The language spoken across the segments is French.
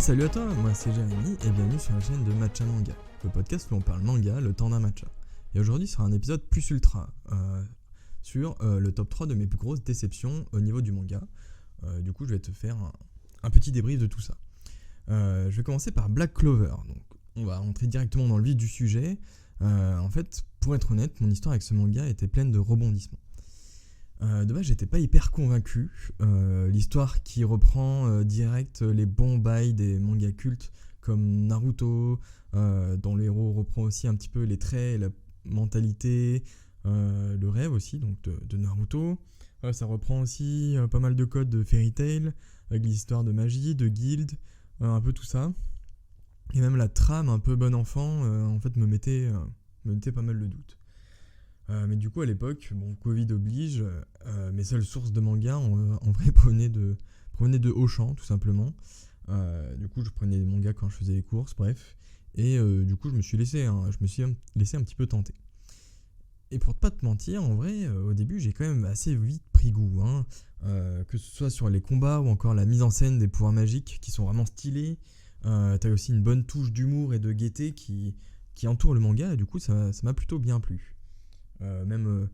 Salut à toi, moi c'est Jérémy et bienvenue sur la chaîne de Matcha Manga, le podcast où on parle manga le temps d'un matcha. Et aujourd'hui sera un épisode plus ultra sur le top 3 de mes plus grosses déceptions au niveau du manga. Du coup je vais te faire un petit débrief de tout ça. Je vais commencer par Black Clover, donc on va entrer directement dans le vif du sujet. En fait, pour être honnête, mon histoire avec ce manga était pleine de rebondissements. De base, j'étais pas hyper convaincu. L'histoire qui reprend direct les bons bails des mangas cultes comme Naruto, dont le héros reprend aussi un petit peu les traits, la mentalité, le rêve aussi donc de Naruto. Ça reprend aussi pas mal de codes de Fairy Tail, avec l'histoire de magie, de guilde, un peu tout ça. Et même la trame un peu bon enfant, en fait, me mettait pas mal de doutes. Mais du coup à l'époque, Covid oblige, mes seules sources de manga en vrai provenaient de Auchan tout simplement. Du coup je prenais des mangas quand je faisais les courses, bref. Et du coup je me suis laissé un petit peu tenter. Et pour pas te mentir, en vrai, au début j'ai quand même assez vite pris goût, que ce soit sur les combats ou encore la mise en scène des pouvoirs magiques qui sont vraiment stylés. T'as aussi une bonne touche d'humour et de gaieté qui entoure le manga et du coup ça m'a plutôt bien plu. Même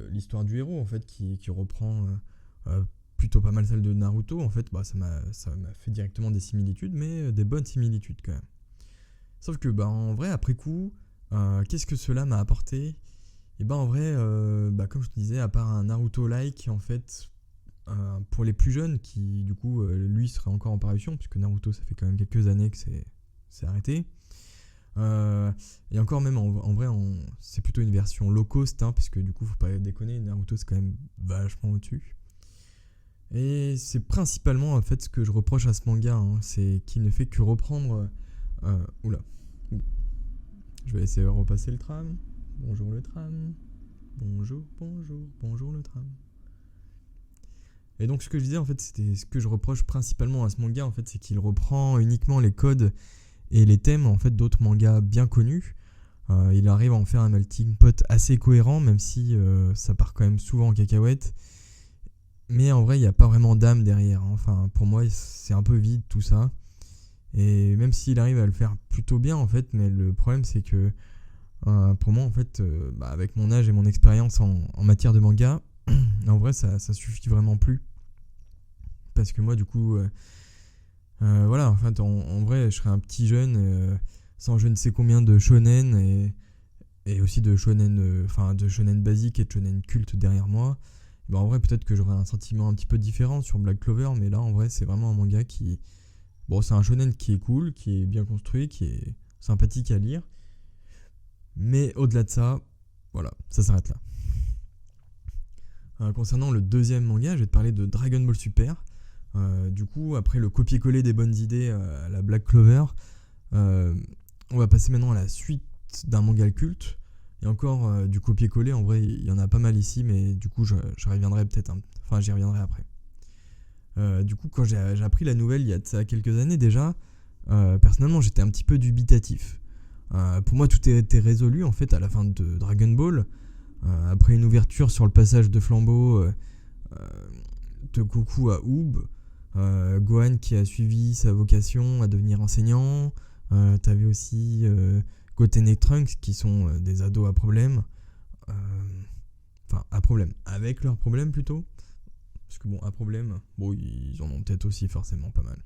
l'histoire du héros en fait qui reprend plutôt pas mal celle de Naruto en fait, ça m'a fait directement des similitudes, mais des bonnes similitudes quand même. Sauf que en vrai après coup, qu'est-ce que cela m'a apporté? Et en vrai, comme je te disais, à part un Naruto-like en fait, pour les plus jeunes qui du coup lui serait encore en parution puisque Naruto ça fait quand même quelques années que c'est arrêté. Et encore même en vrai c'est plutôt une version low cost parce que du coup faut pas déconner, Naruto c'est quand même vachement au-dessus. Et c'est principalement en fait ce que je reproche à ce manga, c'est qu'il ne fait que reprendre oula, je vais essayer de repasser le tram. Bonjour le tram. Bonjour le tram. Et donc ce que je disais en fait, c'était ce que je reproche principalement à ce manga en fait, c'est qu'il reprend uniquement les codes et les thèmes en fait d'autres mangas bien connus. Il arrive à en faire un melting pot assez cohérent, même si ça part quand même souvent en cacahuète. Mais en vrai, il n'y a pas vraiment d'âme derrière. Enfin, pour moi, c'est un peu vide tout ça. Et même s'il arrive à le faire plutôt bien en fait, mais le problème c'est que pour moi en fait, avec mon âge et mon expérience en matière de manga, en vrai ça suffit vraiment plus. Parce que moi du coup voilà, en fait, en vrai, je serais un petit jeune sans je ne sais combien de shonen et aussi de shonen, de shonen basique et de shonen culte derrière moi. En vrai, peut-être que j'aurais un sentiment un petit peu différent sur Black Clover, mais là, en vrai, c'est vraiment un manga qui... c'est un shonen qui est cool, qui est bien construit, qui est sympathique à lire. Mais au-delà de ça, voilà, ça s'arrête là. Concernant le deuxième manga, je vais te parler de Dragon Ball Super. Du coup, après le copier-coller des bonnes idées à la Black Clover, on va passer maintenant à la suite d'un manga culte. Et encore du copier-coller, en vrai, il y en a pas mal ici, mais du coup, je reviendrai j'y reviendrai après. Du coup, quand j'ai appris la nouvelle il y a de ça quelques années déjà, personnellement, j'étais un petit peu dubitatif. Pour moi, tout était résolu en fait à la fin de Dragon Ball. Après une ouverture sur le passage de flambeau de Goku à Oob, Gohan qui a suivi sa vocation à devenir enseignant. T'avais aussi Goten et Trunks qui sont des ados à problème. À problème, avec leurs problèmes plutôt. Parce que à problème, ils en ont peut-être aussi forcément pas mal.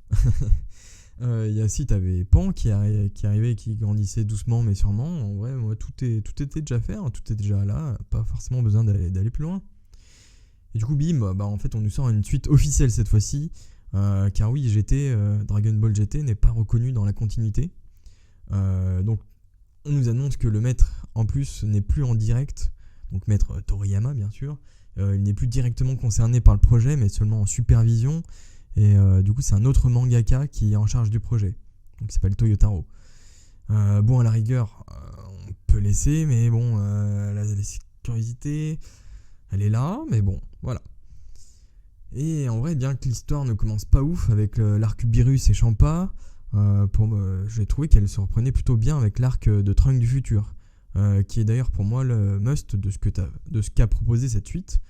Il y a aussi, t'avais Pan qui arrivait et qui grandissait doucement mais sûrement. En vrai, moi, tout était déjà fait, tout est déjà là, pas forcément besoin d'aller plus loin. Et du coup, bim, en fait, on nous sort une suite officielle cette fois-ci, car oui, Dragon Ball GT n'est pas reconnu dans la continuité. Donc, on nous annonce que le maître, en plus, n'est plus en direct, donc maître Toriyama, bien sûr. Il n'est plus directement concerné par le projet, mais seulement en supervision. Et du coup, c'est un autre mangaka qui est en charge du projet, donc il s'appelle Toyotaro. À la rigueur, on peut laisser, mais la curiosité, elle est là, mais voilà. Et en vrai, bien que l'histoire ne commence pas ouf avec l'arc Beerus et Champa, j'ai trouvé qu'elle se reprenait plutôt bien avec l'arc de Trunks du futur, qui est d'ailleurs pour moi le must de ce qu'a proposé cette suite.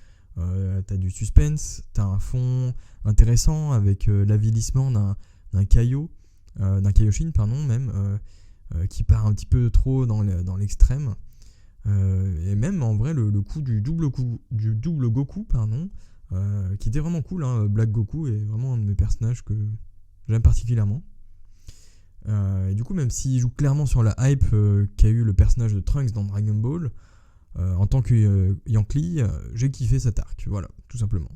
T'as du suspense, t'as un fond intéressant avec l'avilissement d'un Kaio, d'un Kaioshin, pardon, même, qui part un petit peu trop dans l'extrême. Et même en vrai le coup du double Goku, pardon, qui était vraiment cool, hein. Black Goku est vraiment un de mes personnages que j'aime particulièrement. Et du coup, même s'il joue clairement sur la hype qu'a eu le personnage de Trunks dans Dragon Ball, en tant que Yankee, j'ai kiffé cet arc, voilà, tout simplement.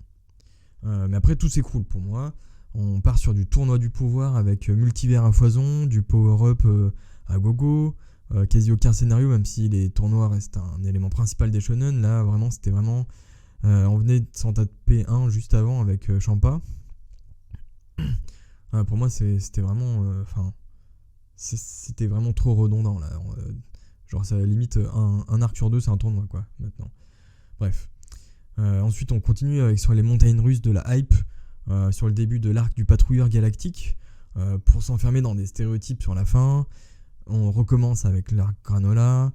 Mais après, tout s'écroule pour moi. On part sur du tournoi du pouvoir avec multivers à foison, du power-up à gogo, quasi aucun scénario, même si les tournois restent un élément principal des shonen. Là, vraiment, c'était vraiment... on venait de s'en taper un juste avant avec Champa. Pour moi, c'était vraiment... c'était vraiment trop redondant, là. Genre, ça limite un arc sur deux, c'est un tournoi, quoi, maintenant. Bref. Ensuite, on continue sur les montagnes russes de la hype, sur le début de l'arc du patrouilleur galactique, pour s'enfermer dans des stéréotypes sur la fin. On recommence avec l'arc Granola.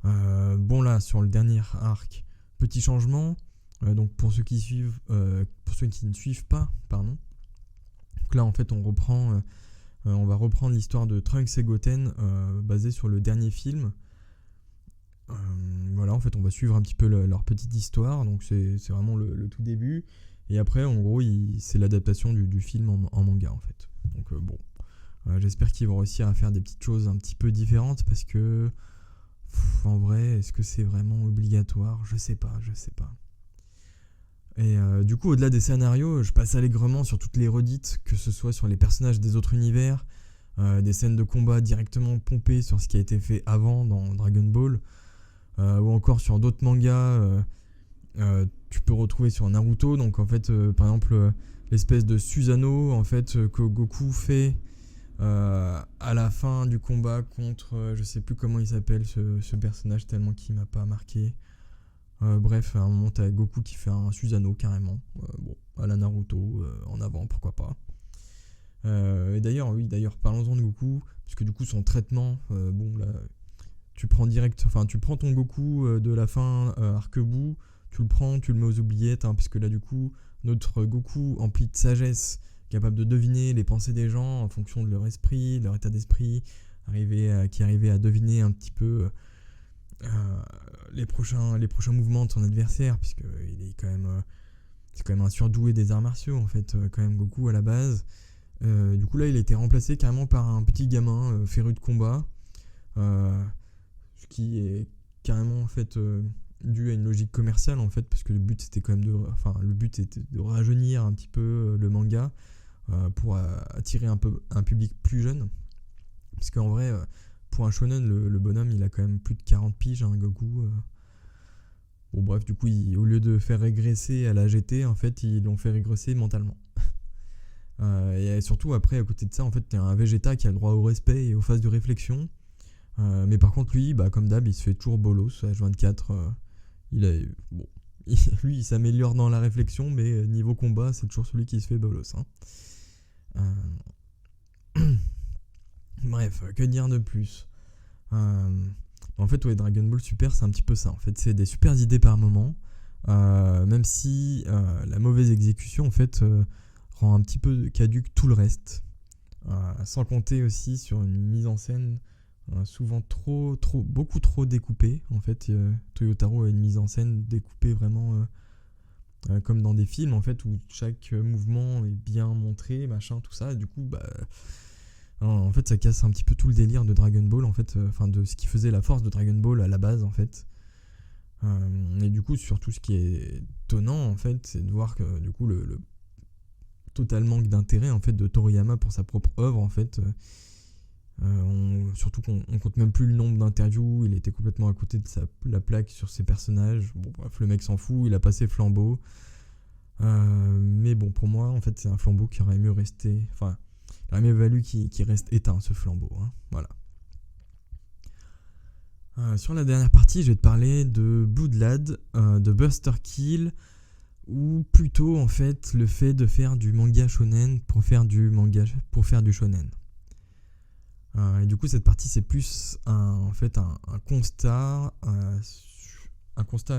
Bon, là, sur le dernier arc, petit changement. Donc, pour ceux qui suivent, pour ceux qui ne suivent pas, pardon. Donc là, en fait, on va reprendre l'histoire de Trunks et Goten, basée sur le dernier film. Voilà, en fait, on va suivre un petit peu leur petite histoire. Donc, c'est vraiment le tout début. Et après, en gros, c'est l'adaptation du film en manga, en fait. Donc, bon. J'espère qu'ils vont réussir à faire des petites choses un petit peu différentes parce que, en vrai, est-ce que c'est vraiment obligatoire ? Je sais pas. Et du coup, au-delà des scénarios, je passe allègrement sur toutes les redites, que ce soit sur les personnages des autres univers, des scènes de combat directement pompées sur ce qui a été fait avant dans Dragon Ball, ou encore sur d'autres mangas. Tu peux retrouver sur Naruto. Donc en fait, par exemple, l'espèce de Susanoo en fait que Goku fait à la fin du combat contre, je sais plus comment il s'appelle ce personnage tellement qu'il m'a pas marqué. Bref, à un moment t'as Goku qui fait un Susanoo carrément, bon, à la Naruto, en avant, pourquoi pas. Et d'ailleurs, parlons-en de Goku, parce que du coup son traitement, bon là, tu prends ton Goku de la fin Arc-Bout, tu le prends, tu le mets aux oubliettes, hein, parce que là du coup, notre Goku empli de sagesse, capable de deviner les pensées des gens en fonction de leur esprit, de leur état d'esprit, qui arrivait à deviner un petit peu les prochains mouvements de son adversaire, puisque c'est quand même un surdoué des arts martiaux en fait, quand même Goku à la base. Du coup là il a été remplacé carrément par un petit gamin féru de combat, ce qui est carrément en fait dû à une logique commerciale en fait, parce que le but était de rajeunir un petit peu le manga pour attirer un public plus jeune, parce qu'en vrai pour un shonen le bonhomme il a quand même plus de 40 piges, hein, Goku. Bon bref, du coup au lieu de faire régresser à la GT en fait ils l'ont fait régresser mentalement. Et surtout après à côté de ça en fait t'es un Vegeta qui a le droit au respect et aux phases de réflexion, mais par contre lui comme d'hab il se fait toujours bolos H24. Lui il s'améliore dans la réflexion, mais niveau combat c'est toujours celui qui se fait bolos, hein. Bref, que dire de plus. En fait, ouais, Dragon Ball Super, c'est un petit peu ça. En fait, c'est des super idées par moment, même si la mauvaise exécution, en fait, rend un petit peu caduque tout le reste. Sans compter aussi sur une mise en scène souvent beaucoup trop découpée. En fait, Toyotaro a une mise en scène découpée vraiment comme dans des films, en fait, où chaque mouvement est bien montré, machin, tout ça. Et du coup, en fait, ça casse un petit peu tout le délire de Dragon Ball, en fait, de ce qui faisait la force de Dragon Ball à la base, en fait. Et du coup, surtout, ce qui est étonnant, en fait, c'est de voir que, du coup, le total manque d'intérêt, en fait, de Toriyama pour sa propre œuvre, en fait. Surtout qu'on compte même plus le nombre d'interviews, il était complètement à côté de la plaque sur ses personnages. Bon, bref, le mec s'en fout, il a passé flambeau. Mais bon, pour moi, en fait, c'est un flambeau qui aurait mieux resté. Enfin, il aurait mieux valu qu'il reste éteint, ce flambeau, hein. Voilà. Sur la dernière partie, je vais te parler de Blood Lad, de Buster Kill, ou plutôt, en fait, le fait de faire du manga shonen pour faire du shonen. Et du coup, cette partie, c'est plus un constat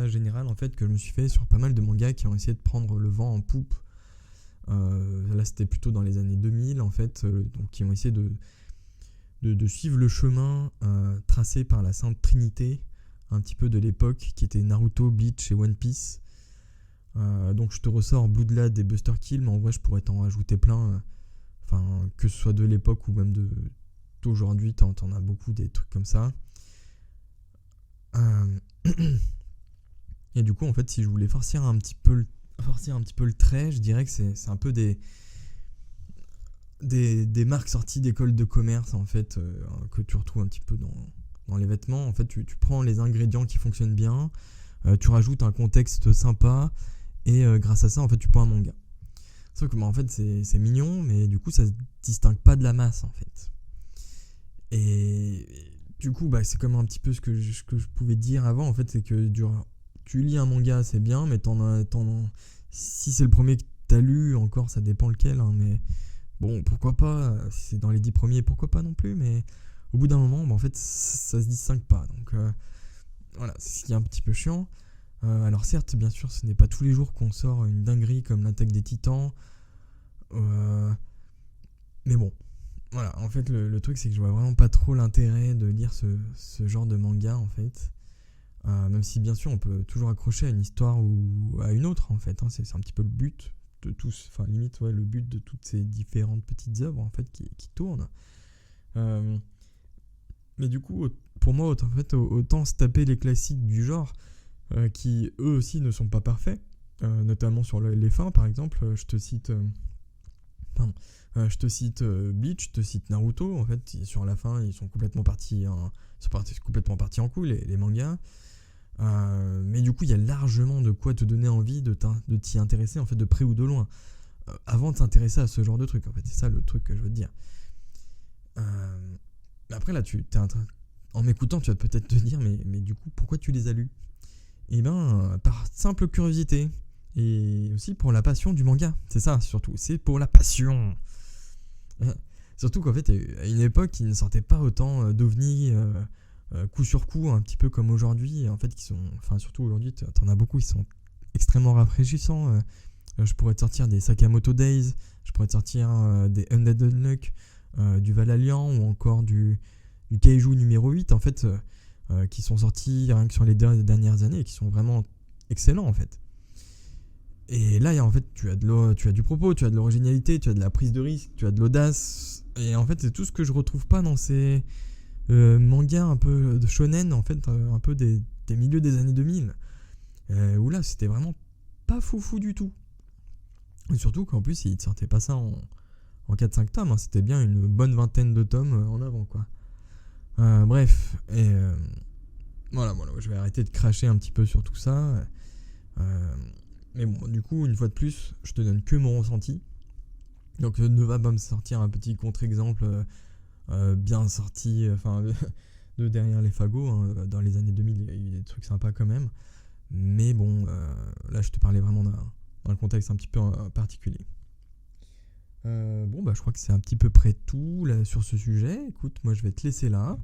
général en fait que je me suis fait sur pas mal de mangas qui ont essayé de prendre le vent en poupe Là, c'était plutôt dans les années 2000, en fait, donc qui ont essayé de suivre le chemin tracé par la Sainte Trinité, un petit peu de l'époque, qui était Naruto, Bleach et One Piece. Donc je te ressors Bloodlad et Buster Kill, mais en vrai je pourrais t'en rajouter plein, que ce soit de l'époque ou même d'aujourd'hui, t'en as beaucoup des trucs comme ça. Et du coup en fait si je voulais forcer un petit peu le trait, je dirais que c'est un peu des marques sorties d'écoles de commerce en fait, que tu retrouves un petit peu dans les vêtements. En fait tu prends les ingrédients qui fonctionnent bien, tu rajoutes un contexte sympa, et grâce à ça en fait tu prends un manga. Sauf que en fait c'est mignon, mais du coup ça se distingue pas de la masse en fait. Et du coup c'est comme un petit peu ce que je pouvais dire avant en fait, c'est que tu lis un manga c'est bien, mais si c'est le premier que t'as lu, encore ça dépend lequel, hein, mais bon pourquoi pas, si c'est dans les 10 premiers pourquoi pas non plus, mais au bout d'un moment en fait ça se distingue pas, donc voilà, c'est ce qui est un petit peu chiant. Alors certes, bien sûr, ce n'est pas tous les jours qu'on sort une dinguerie comme l'Attaque des Titans, mais bon, voilà, en fait le truc c'est que je vois vraiment pas trop l'intérêt de lire ce genre de manga en fait, même si bien sûr on peut toujours accrocher à une histoire ou à une autre en fait, hein, c'est un petit peu le but de tous, limite le but de toutes ces différentes petites œuvres en fait qui tournent. Mais du coup, pour moi, autant se taper les classiques du genre, qui eux aussi ne sont pas parfaits, notamment sur les fins par exemple. Je te cite Bleach, je te cite Naruto. En fait, sur la fin, ils sont complètement partis en couille, les mangas. Mais du coup, il y a largement de quoi te donner envie de t'y intéresser en fait, de près ou de loin, avant de s'intéresser à ce genre de truc. En fait, c'est ça le truc que je veux te dire. Après là, en m'écoutant, tu vas peut-être te dire, mais du coup, pourquoi tu les as lus ? Eh ben, par simple curiosité. Et aussi pour la passion du manga. C'est ça, surtout. C'est pour la passion. Surtout qu'en fait, à une époque, il ne sortait pas autant d'ovnis coup sur coup, un petit peu comme aujourd'hui. En fait, surtout aujourd'hui, t'en as beaucoup, ils sont extrêmement rafraîchissants. Je pourrais te sortir des Sakamoto Days. Je pourrais te sortir des Undead Unluck, du Valaliant, ou encore du Kaiju numéro 8, en fait, qui sont sortis rien que sur les dernières années et qui sont vraiment excellents en fait. Et là, en fait, tu as du propos, tu as de l'originalité, tu as de la prise de risque, tu as de l'audace. Et en fait, c'est tout ce que je retrouve pas dans ces mangas un peu de shonen, en fait, un peu des milieux des années 2000. Où là, c'était vraiment pas foufou du tout. Et surtout qu'en plus, ils ne sortaient pas ça en 4-5 tomes, hein, c'était bien une bonne vingtaine de tomes en avant, quoi. Bref, et voilà, je vais arrêter de cracher un petit peu sur tout ça. Mais bon, du coup, une fois de plus, je te donne que mon ressenti. Donc ne va pas me sortir un petit contre-exemple bien sorti, de derrière les fagots, hein. Dans les années 2000, il y a eu des trucs sympas quand même. Mais bon, là, je te parlais vraiment dans le contexte un petit peu particulier. Je crois que c'est un petit peu près tout là, sur ce sujet. Écoute, moi je vais te laisser là.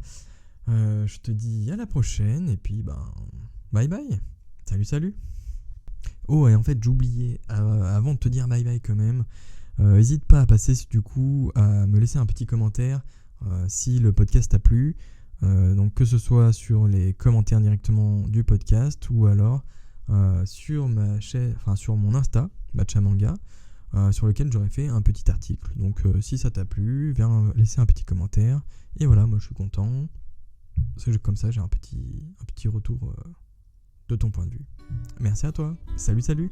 Je te dis à la prochaine et puis bye bye. Salut. Oh, et en fait j'oubliais, avant de te dire bye bye quand même, n'hésite pas à passer du coup à me laisser un petit commentaire si le podcast t'a plu. Donc que ce soit sur les commentaires directement du podcast ou alors sur ma chaîne, sur mon Insta, Matcha Manga, sur lequel j'aurais fait un petit article. Donc si ça t'a plu, viens laisser un petit commentaire. Et voilà, moi je suis content. Comme ça, j'ai un petit retour de ton point de vue. Merci à toi. Salut.